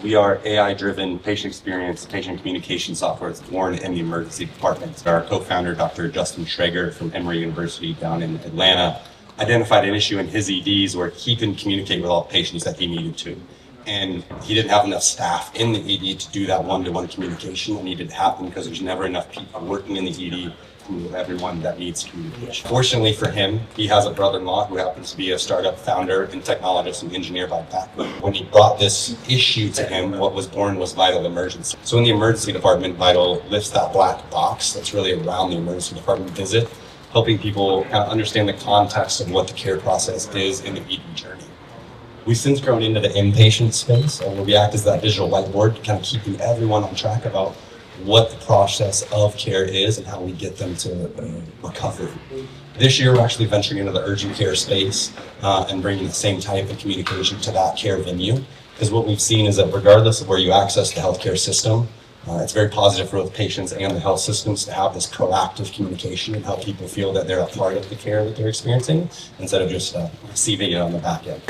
We are AI-driven patient experience, patient communication software that's born in the emergency department. Our co-founder, Dr. Justin Schrager from Emory University down in Atlanta, identified an issue in his EDs where he couldn't communicate with all the patients that he needed to. And he didn't have enough staff in the ED to do that one-to-one communication that needed to happen because there's never enough people working in the ED with everyone that needs communication. Fortunately for him, he has a brother-in-law who happens to be a startup founder and technologist and engineer by background. When he brought this issue to him, what was born was Vital Emergency. So in the emergency department, Vital lifts that black box that's really around the emergency department visit, helping people kind of understand the context of what the care process is in the ED journey. We've since grown into the inpatient space, and we act as that digital whiteboard, kind of keeping everyone on track about what the process of care is and how we get them to recovery. This year, we're actually venturing into the urgent care space and bringing the same type of communication to that care venue. Because what we've seen is that regardless of where you access the healthcare system, it's very positive for both patients and the health systems to have this proactive communication and help people feel that they're a part of the care that they're experiencing instead of just receiving it on the back end.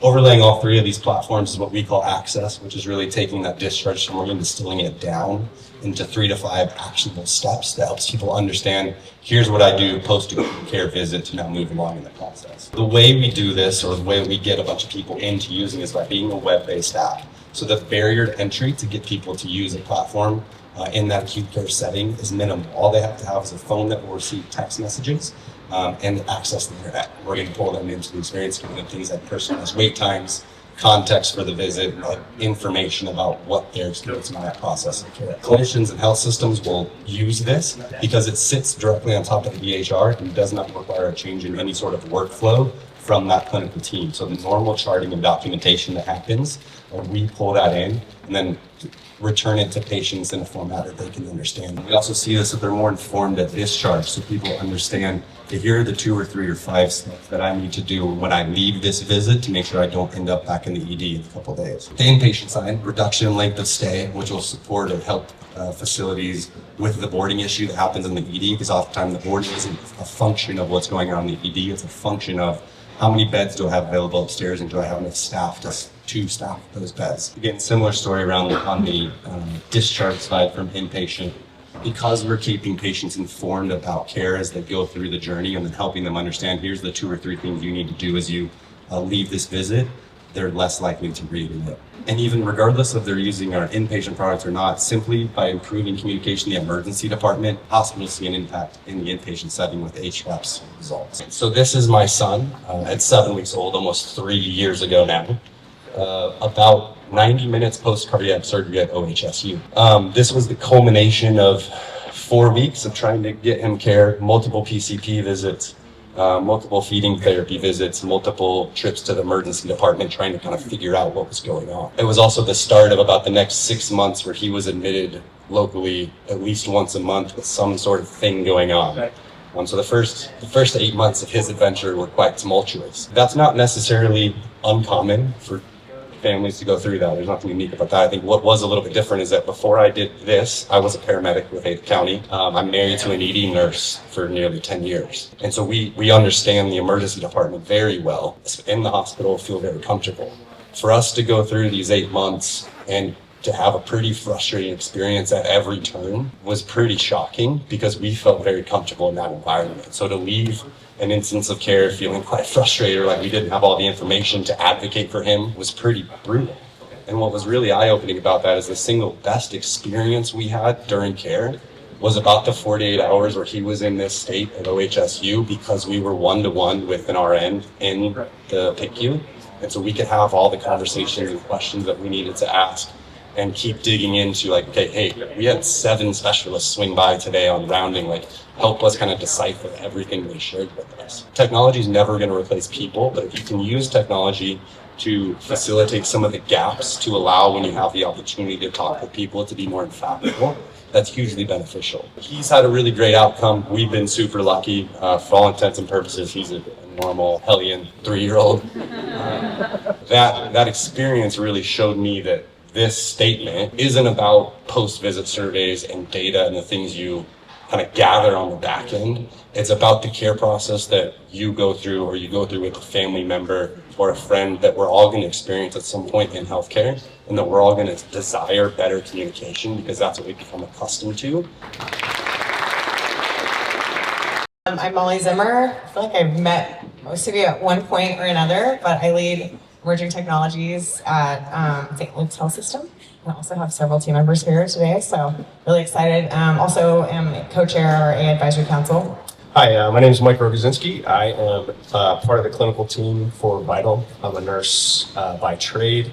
Overlaying all three of these platforms is what we call Access, which is really taking that discharge summary and distilling it down into 3 to 5 actionable steps that helps people understand, here's what I do post-care visit to now move along in the process. The way we do this, or the way we get a bunch of people into using is by being a web-based app. So the barrier to entry to get people to use a platform in that acute care setting is minimal. All they have to have is a phone that will receive text messages and access the internet. We're going to pull them into the experience, giving them things like personalized wait times, context for the visit, information about what they're experiencing in that process of care. Clinicians and health systems will use this because it sits directly on top of the EHR and does not require a change in any sort of workflow from that clinical team. So the normal charting and documentation that happens, we pull that in and then return it to patients in a format that they can understand. We also see this that they're more informed at discharge, so people understand that here are the 2 or 3 or 5 steps that I need to do when I leave this visit to make sure I don't end up back in the ED in a couple of days. The inpatient side, reduction in length of stay, which will support and help facilities with the boarding issue that happens in the ED, because oftentimes the boarding isn't a function of what's going on in the ED, it's a function of how many beds do I have available upstairs and do I have enough staff to staff those beds. Again, similar story around on the discharge side from inpatient. Because we're keeping patients informed about care as they go through the journey and then helping them understand here's the 2 or 3 things you need to do as you leave this visit, they're less likely to re-admit. And even regardless of they're using our inpatient products or not, simply by improving communication in the emergency department, hospitals see an impact in the inpatient setting with HREPS results. So this is my son at 7 weeks old, almost 3 years ago now, about 90 minutes post-cardiac surgery at OHSU. This was the culmination of 4 weeks of trying to get him care, multiple PCP visits, multiple feeding therapy visits, multiple trips to the emergency department trying to kind of figure out what was going on. It was also the start of about the next 6 months where he was admitted locally at least once a month with some sort of thing going on. So the first 8 months of his adventure were quite tumultuous. That's not necessarily uncommon for families to go through that. There's nothing unique about that. I think what was a little bit different is that before I did this, I was a paramedic with Ada County. I'm married to an ED nurse for nearly 10 years. And so we understand the emergency department very well. In the hospital, feel very comfortable. For us to go through these 8 months and to have a pretty frustrating experience at every turn was pretty shocking because we felt very comfortable in that environment. So to leave an instance of care feeling quite frustrated or like we didn't have all the information to advocate for him was pretty brutal. And what was really eye-opening about that is the single best experience we had during care was about the 48 hours where he was in this state at OHSU because we were one-to-one with an RN in the PICU. And so we could have all the conversations and questions that we needed to ask and keep digging into like, okay, hey, we had 7 specialists swing by today on rounding, like help us kind of decipher everything they shared with us. Technology is never going to replace people, but if you can use technology to facilitate some of the gaps to allow when you have the opportunity to talk with people to be more impactful, that's hugely beneficial. He's had a really great outcome. We've been super lucky. For all intents and purposes, he's a normal, hellion 3-year-old. That experience really showed me that this statement isn't about post-visit surveys and data and the things you kind of gather on the back end. It's about the care process that you go through or you go through with a family member or a friend that we're all going to experience at some point in healthcare, and that we're all going to desire better communication because that's what we become accustomed to. I'm Molly Zimmer. I feel like I've met most of you at one point or another, but I lead emerging technologies at St. Luke's Health System. I also have several team members here today, so really excited. Also am co-chair of our AI Advisory Council. Hi, my name is Mike Rogozinski. I am part of the clinical team for Vital. I'm a nurse by trade.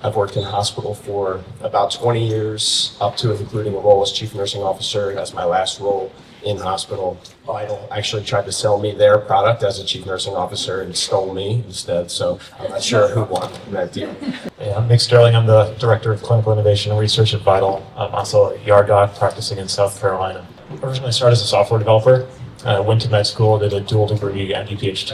I've worked in hospital for about 20 years, up to and including a role as chief nursing officer. That's my last role in hospital. Vital actually tried to sell me their product as a chief nursing officer and stole me instead, so I'm not sure who won in that deal. Yeah, I'm Nick Sterling. I'm the Director of Clinical Innovation and Research at Vital. I'm also a ER doc practicing in South Carolina. I originally started as a software developer. Went to med school, did a dual degree NDPH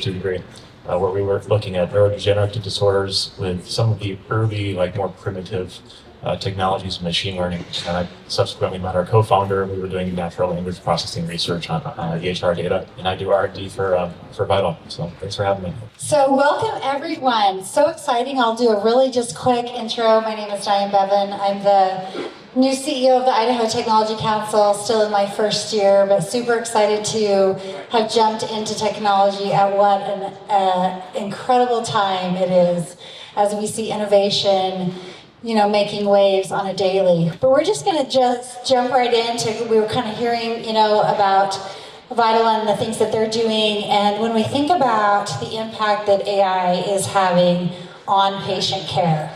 degree, where we were looking at neurodegenerative disorders with some of the early, more primitive technologies, machine learning. And I subsequently met our co-founder. We were doing natural language processing research on EHR data, and I do R&D for Vital. So thanks for having me. So welcome everyone. So exciting. I'll do a really just quick intro. My name is Diane Bevan. I'm the new CEO of the Idaho Technology Council, still in my first year, but super excited to have jumped into technology at what an incredible time it is as we see innovation, making waves on a daily. But we're just going to just jump right into, we were kind of hearing, about Vital and the things that they're doing. And when we think about the impact that AI is having on patient care,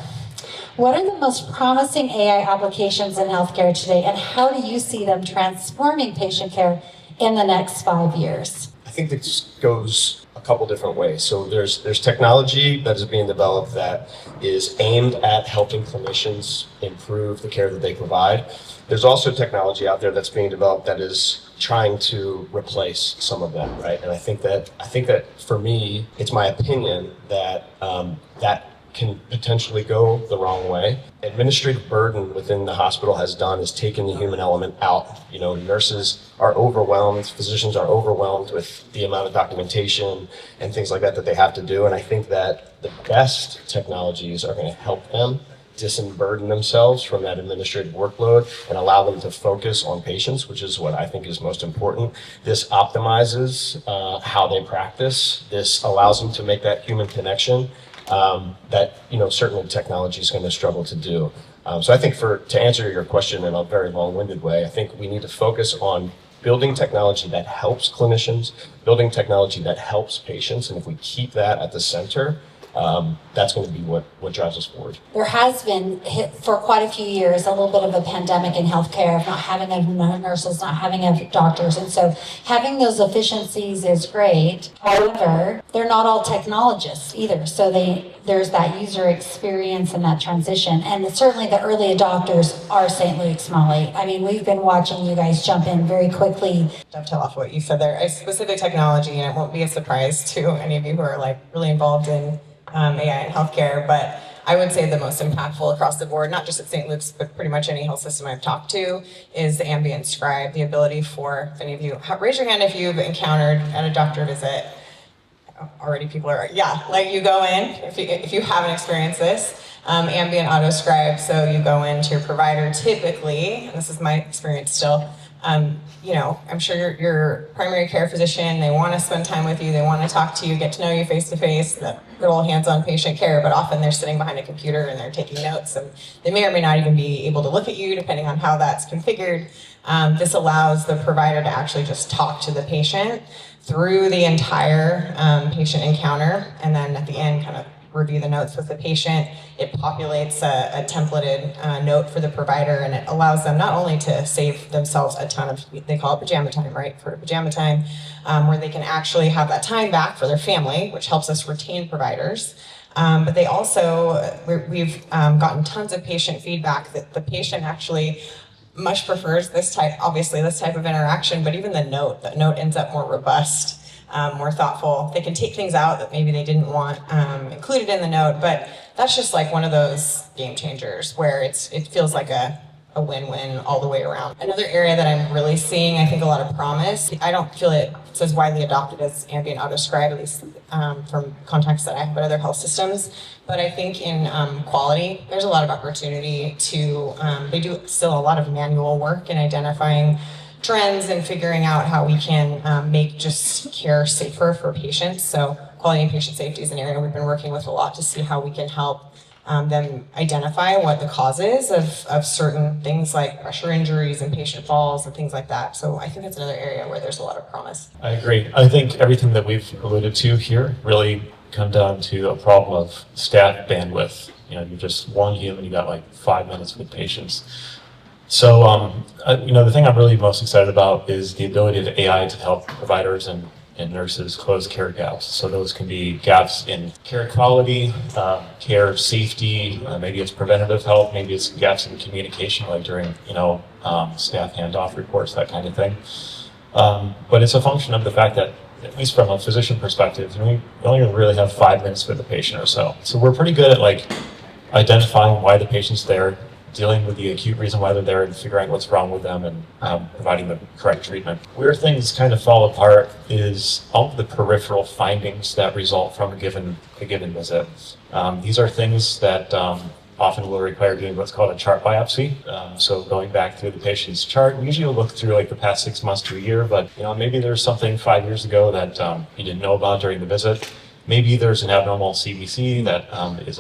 what are the most promising AI applications in healthcare today, and how do you see them transforming patient care in the next 5 years? I think this goes a couple different ways. So there's technology that is being developed that is aimed at helping clinicians improve the care that they provide. There's also technology out there that's being developed that is trying to replace some of them, right? And I think that for me, it's my opinion that that can potentially go the wrong way. Administrative burden within the hospital has taken the human element out. Nurses are overwhelmed, physicians are overwhelmed with the amount of documentation and things like that they have to do. And I think that the best technologies are going to help them disemburden themselves from that administrative workload and allow them to focus on patients, which is what I think is most important. This optimizes how they practice. This allows them to make that human connection that certainly technology is going to struggle to do. So I think to answer your question in a very long-winded way, I think we need to focus on building technology that helps clinicians, building technology that helps patients, and if we keep that at the center, that's going to be what drives us forward. There has been, for quite a few years, a little bit of a pandemic in healthcare of not having enough nurses, not having enough doctors, and so having those efficiencies is great. However, they're not all technologists either, so there's that user experience and that transition, and certainly the early adopters are St. Luke's, Molly. I mean, we've been watching you guys jump in very quickly. Dovetail off what you said there. A specific technology, and it won't be a surprise to any of you who are really involved in AI in healthcare, but I would say the most impactful across the board, not just at St. Luke's, but pretty much any health system I've talked to, is the ambient scribe. The ability for, if any of you, raise your hand if you've encountered at a doctor visit. Already people are, you go in, if you haven't experienced this, ambient auto scribe, so you go into your provider typically, and this is my experience still, I'm sure your primary care physician, they want to spend time with you, they want to talk to you, get to know you face to face, that good old hands-on patient care, but often they're sitting behind a computer and they're taking notes, and they may or may not even be able to look at you depending on how that's configured. This allows the provider to actually just talk to the patient through the entire patient encounter, and then at the end kind of review the notes with the patient. It populates a templated note for the provider, and it allows them not only to save themselves a ton of, they call it pajama time, right? For pajama time, where they can actually have that time back for their family, which helps us retain providers. But they also, we've gotten tons of patient feedback that the patient actually much prefers this type of interaction, but even the note ends up more robust, more thoughtful. They can take things out that maybe they didn't want included in the note, but that's just like one of those game changers where it feels like a a win-win all the way around. Another area that I'm really seeing, I think, a lot of promise. I don't feel it's as widely adopted as ambient autoscribe, at least from contacts that I have at other health systems. But I think in quality, there's a lot of opportunity to, they do still a lot of manual work in identifying trends and figuring out how we can make just care safer for patients. So quality and patient safety is an area we've been working with a lot to see how we can help them identify what the cause is of certain things like pressure injuries and patient falls and things like that. So I think that's another area where there's a lot of promise. I agree. I think everything that we've alluded to here really come down to a problem of staff bandwidth. You know, you're just one human, you got like 5 minutes with patients. So, the thing I'm really most excited about is the ability of AI to help providers and nurses close care gaps. So those can be gaps in care quality, care safety, maybe it's preventative health, maybe it's gaps in communication, like during, staff handoff reports, that kind of thing. But it's a function of the fact that, at least from a physician perspective, we only really have 5 minutes with the patient or so. So we're pretty good at identifying why the patient's there, dealing with the acute reason why they're there, and figuring what's wrong with them and providing the correct treatment. Where things kind of fall apart is all of the peripheral findings that result from a given visit. These are things that often will require doing what's called a chart biopsy. So going back through the patient's chart, we usually look through the past 6 months to a year, but maybe there's something 5 years ago that you didn't know about during the visit. Maybe there's an abnormal CBC that is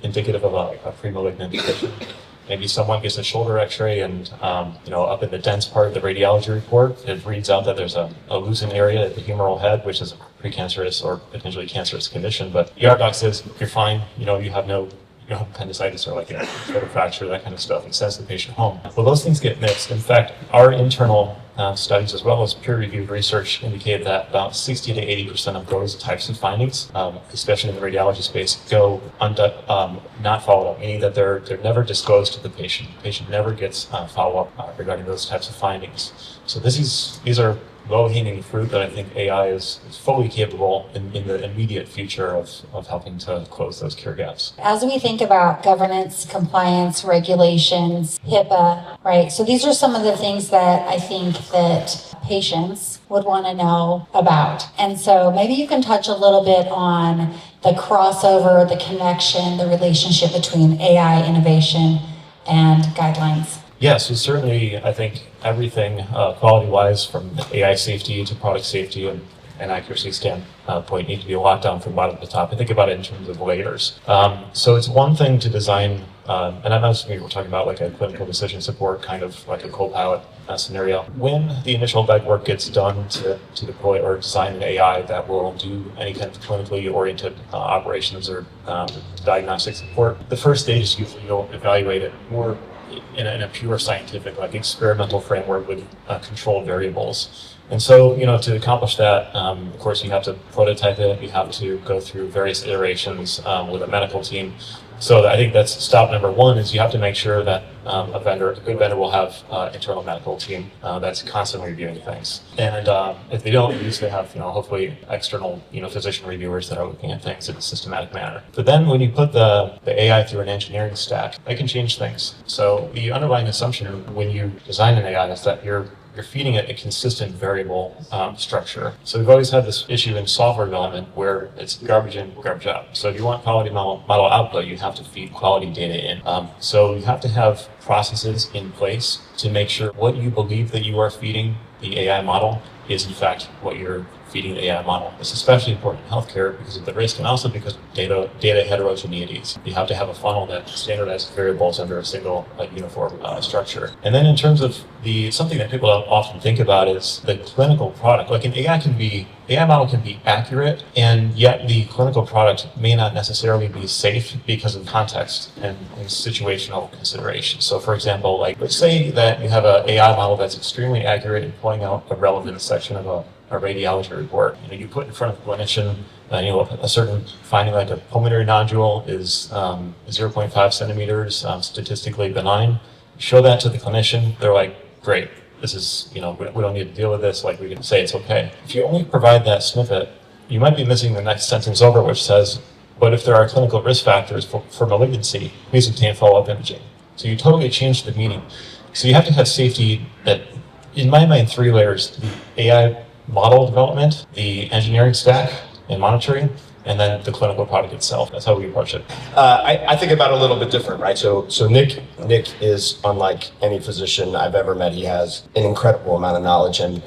indicative of a premalignant condition. Maybe someone gets a shoulder x-ray and, up in the dense part of the radiology report, it reads out that there's a loosened area at the humeral head, which is a precancerous or potentially cancerous condition. But the ER doc says, you're fine, you have appendicitis or a shoulder fracture, that kind of stuff, and sends the patient home. Well, those things get mixed. In fact, our internal studies, as well as peer-reviewed research, indicate that about 60 to 80% of those types of findings, especially in the radiology space, go not followed up, meaning that they're never disclosed to the patient. The patient never gets follow-up regarding those types of findings. So these are low-hanging fruit that I think AI is fully capable in the immediate future of helping to close those care gaps. As we think about governance, compliance, regulations, HIPAA, right? So these are some of the things that I think that patients would want to know about. And so maybe you can touch a little bit on the crossover, the connection, the relationship between AI innovation and guidelines. Yeah, so certainly I think everything quality-wise, from AI safety to product safety and accuracy standpoint, need to be locked down from bottom to top. I think about it in terms of layers. So it's one thing to design, and I'm assuming we're talking about a clinical decision support, kind of like a co-pilot scenario. When the initial legwork gets done to deploy or design an AI that will do any kind of clinically oriented operations or diagnostic support, the first stage is usually you'll evaluate it more in a pure scientific, experimental framework with controlled variables. And so, to accomplish that, of course, you have to prototype it. You have to go through various iterations with a medical team. So I think that's stop number one, is you have to make sure that a good vendor will have internal medical team that's constantly reviewing things. And if they don't, at least they have, hopefully external, physician reviewers that are looking at things in a systematic manner. But then when you put the AI through an engineering stack, it can change things. So the underlying assumption when you design an AI is that you're feeding it a consistent variable structure. So we've always had this issue in software development where it's garbage in, garbage out. So if you want quality model output, you have to feed quality data in. So you have to have processes in place to make sure what you believe that you are feeding the AI model is in fact what you're feeding the AI model. It's especially important in healthcare because of the risk and also because of data heterogeneities. You have to have a funnel that standardizes variables under a single uniform structure. And then in terms of something that people don't often think about is the clinical product. An AI model can be accurate, and yet the clinical product may not necessarily be safe because of context and situational considerations. So for example, let's say that you have an AI model that's extremely accurate in pulling out a relevant section of a radiology report. You put in front of a clinician, a certain finding like a pulmonary nodule is 0.5 centimeters, statistically benign. Show that to the clinician, they're like, great, this is, we don't need to deal with this, we can say it's okay. If you only provide that snippet, you might be missing the next sentence over, which says, but if there are clinical risk factors for malignancy, please obtain follow-up imaging. So you totally change the meaning. So you have to have safety at, in my mind, 3 layers: the AI model development, the engineering stack and monitoring, and then the clinical product itself. That's how we approach it. I think about it a little bit different, right? So Nick is unlike any physician I've ever met. He has an incredible amount of knowledge, and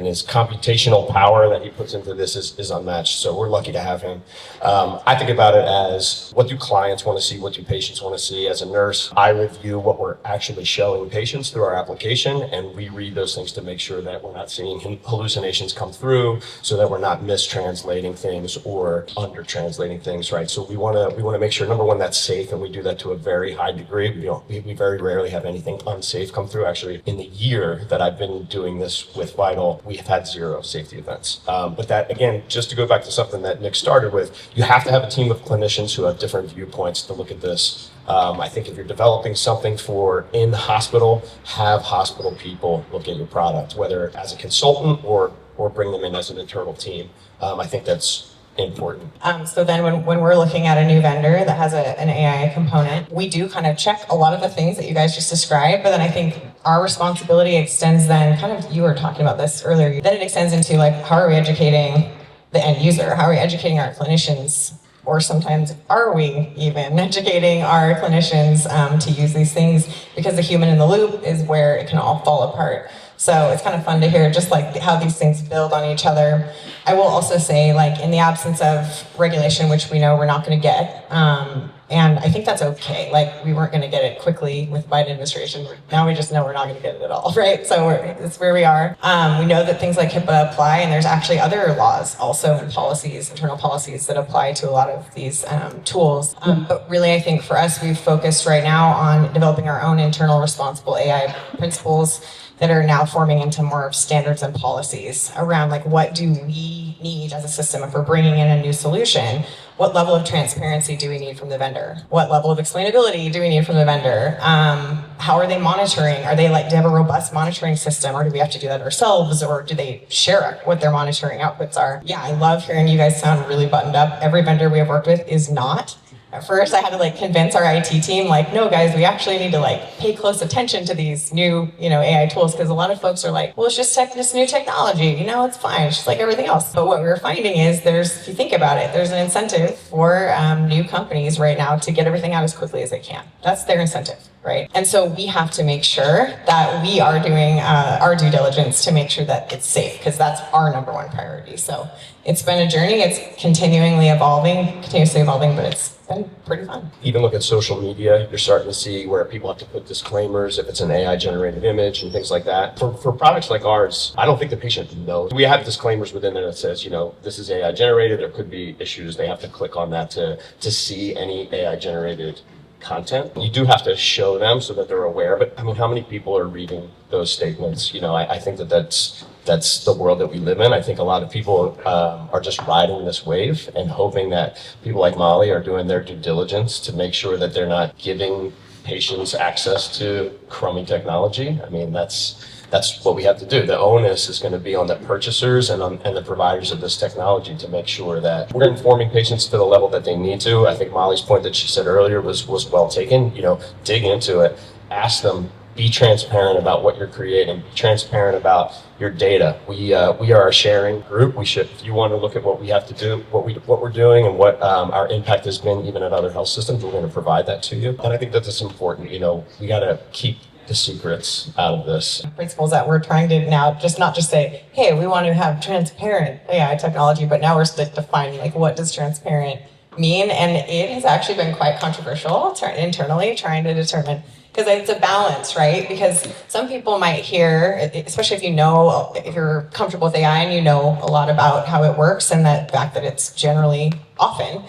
his computational power that he puts into this is unmatched. So we're lucky to have him. I think about it as, what do clients want to see? What do patients want to see? As a nurse, I review what we're actually showing patients through our application, and we read those things to make sure that we're not seeing hallucinations come through, so that we're not mistranslating things or under-translating things, right? So we want to make sure, number one, that's safe, and we do that to a very high degree. We very rarely have anything unsafe come through. Actually, in the year that I've been doing this with Vital, we have had 0 safety events. But that, again, just to go back to something that Nick started with, you have to have a team of clinicians who have different viewpoints to look at this. I think if you're developing something for in the hospital, have hospital people look at your product, whether as a consultant or bring them in as an internal team. I think that's important. So then when we're looking at a new vendor that has an AI component, we do kind of check a lot of the things that you guys just described, but then I think our responsibility extends then, kind of, you were talking about this earlier, then it extends into like, how are we educating the end user? How are we educating our clinicians? Or sometimes are we even educating our clinicians to use these things? Because the human in the loop is where it can all fall apart. So it's kind of fun to hear just like how these things build on each other. I will also say, like, in the absence of regulation, which we know we're not going to get, and I think that's okay. Like, we weren't going to get it quickly with the Biden administration. Now we just know we're not going to get it at all, right? So it's where we are. We know that things like HIPAA apply, and there's actually other laws also and policies, internal policies that apply to a lot of these tools. But really, I think for us, we've focused right now on developing our own internal responsible AI principles that are now forming into more of standards and policies around, like, what do we need as a system if we're bringing in a new solution? What level of transparency do we need from the vendor? What level of explainability do we need from the vendor? How are they monitoring? Are they, like, do they have a robust monitoring system, or do we have to do that ourselves, or do they share what their monitoring outputs are? Yeah, I love hearing you guys sound really buttoned up. Every vendor we have worked with is not. At first, I had to, like, convince our IT team, like, no, guys, we actually need to, like, pay close attention to these new, AI tools, because a lot of folks are like, well, it's just this new technology, it's fine, it's just like everything else. But what we're finding is if you think about it, there's an incentive for new companies right now to get everything out as quickly as they can. That's their incentive, right? And so we have to make sure that we are doing our due diligence to make sure that it's safe, because that's our number one priority. So it's been a journey. It's continuously evolving, but it's been pretty fun. Even look at social media, you're starting to see where people have to put disclaimers if it's an AI generated image and things like that. For products like ours, I don't think the patient knows. We have disclaimers within there that says, this is AI generated, there could be issues. They have to click on that to see any AI generated content. You do have to show them so that they're aware, but I mean, how many people are reading those statements? I think that's the world that we live in. I think a lot of people are just riding this wave and hoping that people like Molly are doing their due diligence to make sure that they're not giving patients access to crummy technology. I mean, that's what we have to do. The onus is going to be on the purchasers and the providers of this technology to make sure that we're informing patients to the level that they need to. I think Molly's point that she said earlier was well taken. Dig into it, ask them, be transparent about what you're creating, be transparent about your data. We are a sharing group. If you want to look at what we have to do, what we're doing, and what our impact has been even at other health systems, we're going to provide that to you. And I think that's important. We got to keep the secrets out of this. Principles that we're trying to now not just say, hey, we want to have transparent AI technology, but now we're defining, like, what does transparent mean? And it has actually been quite controversial internally, trying to determine, because it's a balance, right? Because some people might hear, especially if you're comfortable with AI and you know a lot about how it works, and the fact that it's generally often,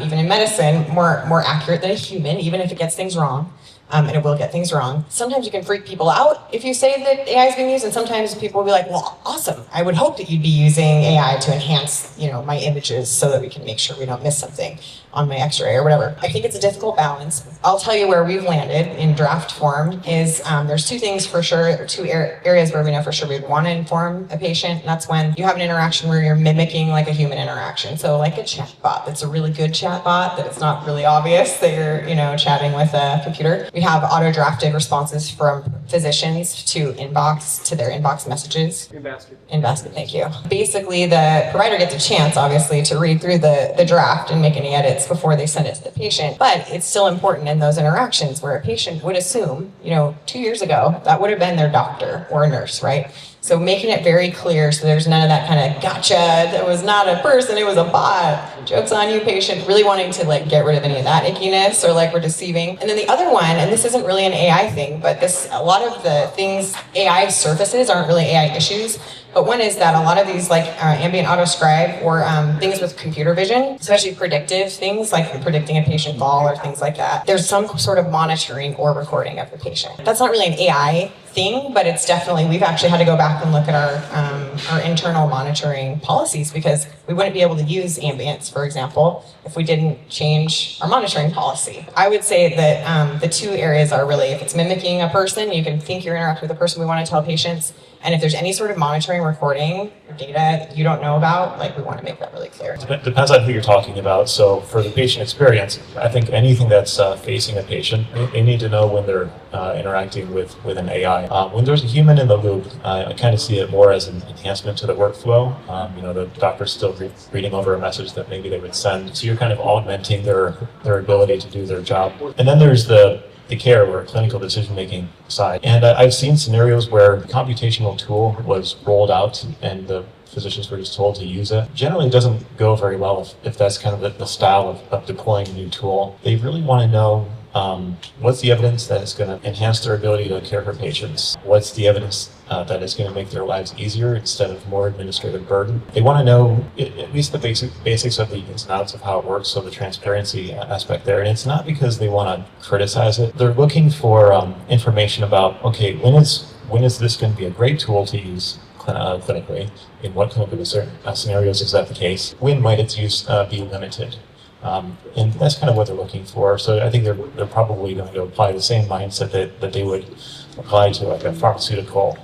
even in medicine, more accurate than a human, even if it gets things wrong. And it will get things wrong. Sometimes you can freak people out if you say that AI is being used, and sometimes people will be like, well, awesome. I would hope that you'd be using AI to enhance, my images so that we can make sure we don't miss something. on my x-ray or whatever. I think it's a difficult balance. I'll tell you where we've landed in draft form is there's two things for sure, or two areas where we know for sure we'd want to inform a patient. And that's when you have an interaction where you're mimicking like a human interaction. So like a chatbot that's a really good chatbot that it's not really obvious that you're, chatting with a computer. We have auto-drafted responses from physicians to their inbox messages. In basket, thank you. Basically, the provider gets a chance, obviously, to read through the draft and make any edits before they send it to the patient. But it's still important in those interactions where a patient would assume, 2 years ago, that would have been their doctor or a nurse, right? So making it very clear so there's none of that kind of gotcha, that was not a person, it was a bot. Joke's on you, patient. Really wanting to get rid of any of that ickiness or we're deceiving. And then the other one, and this isn't really an AI thing, but a lot of the things AI surfaces aren't really AI issues. But one is that a lot of these ambient auto scribe or things with computer vision, especially predictive things like predicting a patient fall or things like that, there's some sort of monitoring or recording of the patient. That's not really an AI thing, but it's definitely, we've actually had to go back and look at our internal monitoring policies because we wouldn't be able to use ambience, for example, if we didn't change our monitoring policy. I would say that the two areas are really, if it's mimicking a person, you can think you're interacting with a person, we want to tell patients. And if there's any sort of monitoring, recording, or data that you don't know about, we want to make that really clear. Depends on who you're talking about. So for the patient experience, I think anything that's facing a patient, they need to know when they're interacting with an AI. When there's a human in the loop, I kind of see it more as an enhancement to the workflow. The doctor's still reading over a message that maybe they would send. So you're kind of augmenting their ability to do their job. And then there's the care or clinical decision-making side. And I've seen scenarios where the computational tool was rolled out and the physicians were just told to use it. Generally, it doesn't go very well if that's kind of the style of deploying a new tool. They really want to know what's the evidence that is going to enhance their ability to care for patients? What's the evidence that is going to make their lives easier instead of more administrative burden? They want to know at least the basics of the ins and outs of how it works, so the transparency aspect there. And it's not because they want to criticize it. They're looking for information about, okay, when is this going to be a great tool to use clinically? In what clinical scenarios is that the case? When might its use be limited? And that's kind of what they're looking for. So I think they're probably going to apply the same mindset that they would apply to a pharmaceutical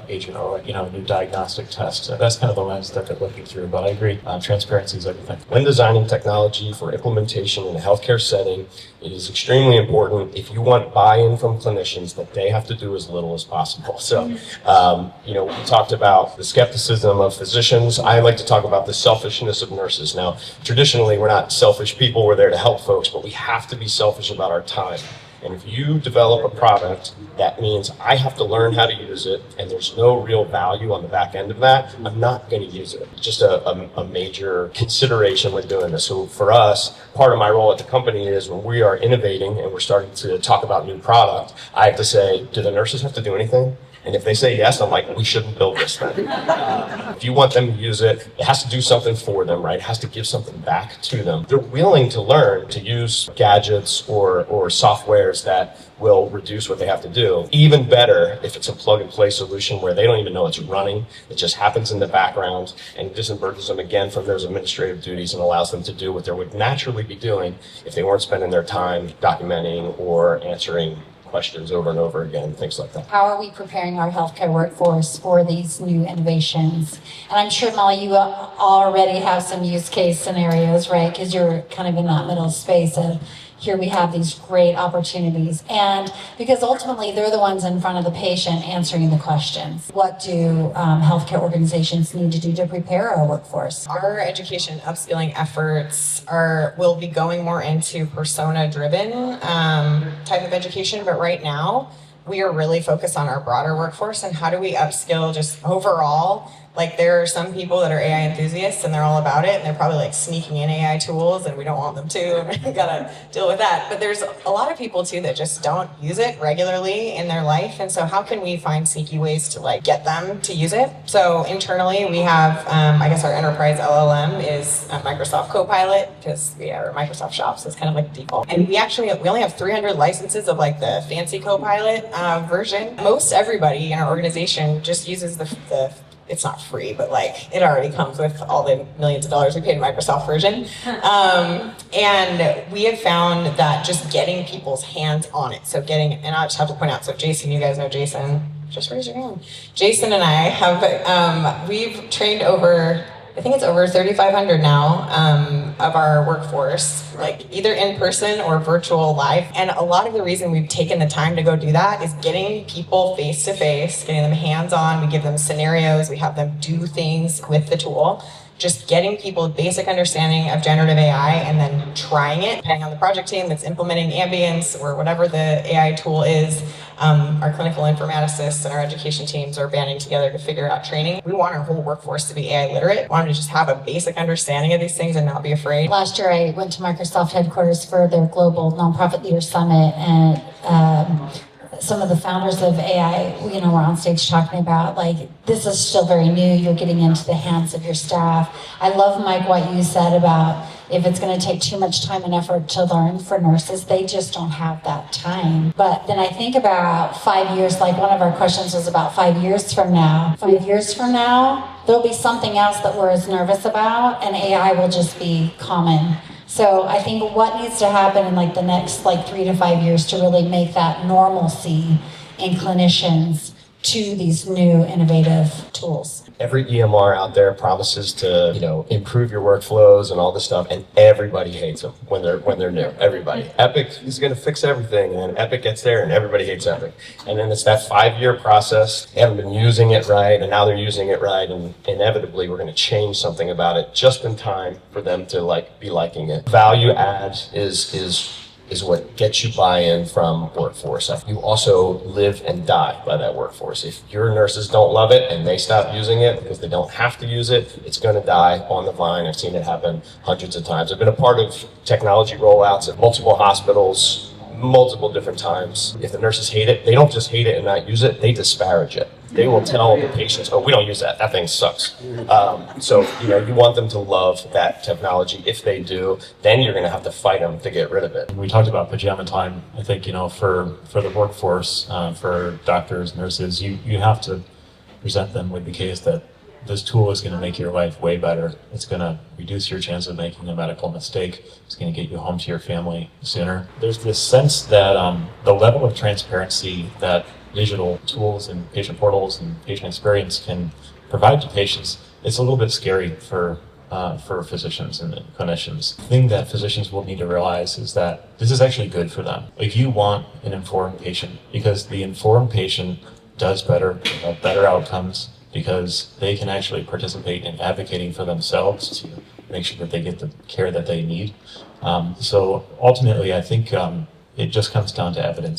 agent or a new diagnostic test. So that's kind of the lens that they're looking through. But I agree, transparency is everything. When designing technology for implementation in a healthcare setting, it is extremely important if you want buy-in from clinicians that they have to do as little as possible. So, we talked about the skepticism of physicians. I like to talk about the selfishness of nurses. Now, traditionally, we're not selfish people. We're there to help folks, but we have to be selfish about our time. And if you develop a product, that means I have to learn how to use it, and there's no real value on the back end of that, I'm not going to use it. It's just a major consideration when doing this. So for us, part of my role at the company is when we are innovating and we're starting to talk about new product, I have to say, do the nurses have to do anything? And if they say yes, I'm like, we shouldn't build this thing. If you want them to use it, it has to do something for them, right? It has to give something back to them. They're willing to learn to use gadgets or softwares that will reduce what they have to do. Even better if it's a plug-and-play solution where they don't even know it's running. It just happens in the background and disemburdens them again from those administrative duties and allows them to do what they would naturally be doing if they weren't spending their time documenting or answering questions over and over again, things like that. How are we preparing our healthcare workforce for these new innovations? And I'm sure, Molly, you already have some use case scenarios, right? Because you're kind of in that middle space of here we have these great opportunities. And because ultimately they're the ones in front of the patient answering the questions. What do healthcare organizations need to do to prepare our workforce? Our education upskilling efforts will be going more into persona-driven type of education, but right now we are really focused on our broader workforce and how do we upskill just overall. There are some people that are AI enthusiasts and they're all about it and they're probably sneaking in AI tools and we don't want them to and we gotta deal with that. But there's a lot of people too that just don't use it regularly in their life. And so how can we find sneaky ways to get them to use it? So internally we have, I guess our enterprise LLM is Microsoft Copilot because we are Microsoft Shop, so it's kind of default. And we only have 300 licenses of the fancy Copilot version. Most everybody in our organization just uses the it's not free, but like it already comes with all the millions of dollars we paid in Microsoft version. And we have found that just getting people's hands on it. So and I just have to point out, so Jason, you guys know Jason, just raise your hand. Jason and I have, we've trained over, I think it's over 3,500 now of our workforce, like either in person or virtual live. And a lot of the reason we've taken the time to go do that is getting people face to face, getting them hands on. We give them scenarios, we have them do things with the tool. Just getting people a basic understanding of generative AI and then trying it, depending on the project team that's implementing Ambience or whatever the AI tool is. Our clinical informaticists and our education teams are banding together to figure out training. We want our whole workforce to be AI literate. We want them to just have a basic understanding of these things and not be afraid. Last year, I went to Microsoft headquarters for their Global Nonprofit Leader Summit, and some of the founders of AI, were on stage talking about, like, this is still very new. You're getting into the hands of your staff. I love, Mike, what you said about if it's going to take too much time and effort to learn for nurses, they just don't have that time. But then I think about 5 years, like one of our questions was about 5 years from now. 5 years from now, there'll be something else that we're as nervous about, and AI will just be common. So I think what needs to happen in like the next 3 to 5 years to really make that normalcy in clinicians to these new innovative tools. Every EMR out there promises to, improve your workflows and all this stuff, and everybody hates them when they're new. Everybody. Epic is going to fix everything, and Epic gets there, and everybody hates Epic. And then it's that 5-year process. They haven't been using it right, and now they're using it right, and inevitably we're going to change something about it just in time for them to be liking it. Value add is what gets you buy-in from workforce. You also live and die by that workforce. If your nurses don't love it and they stop using it because they don't have to use it, it's going to die on the vine. I've seen it happen hundreds of times. I've been a part of technology rollouts at multiple hospitals, multiple different times. If the nurses hate it, they don't just hate it and not use it, they disparage it. They will tell the patients, "Oh, we don't use that. That thing sucks." So you want them to love that technology. If they do, then you're going to have to fight them to get rid of it. We talked about pajama time. I think, for the workforce, for doctors, nurses, you have to present them with the case that this tool is going to make your life way better. It's going to reduce your chance of making a medical mistake. It's going to get you home to your family sooner. There's this sense that the level of transparency that digital tools and patient portals and patient experience can provide to patients, it's a little bit scary for physicians and clinicians. The thing that physicians will need to realize is that this is actually good for them. Like, you want an informed patient, because the informed patient does better, have better outcomes, because they can actually participate in advocating for themselves to make sure that they get the care that they need. So ultimately, I think it just comes down to evidence.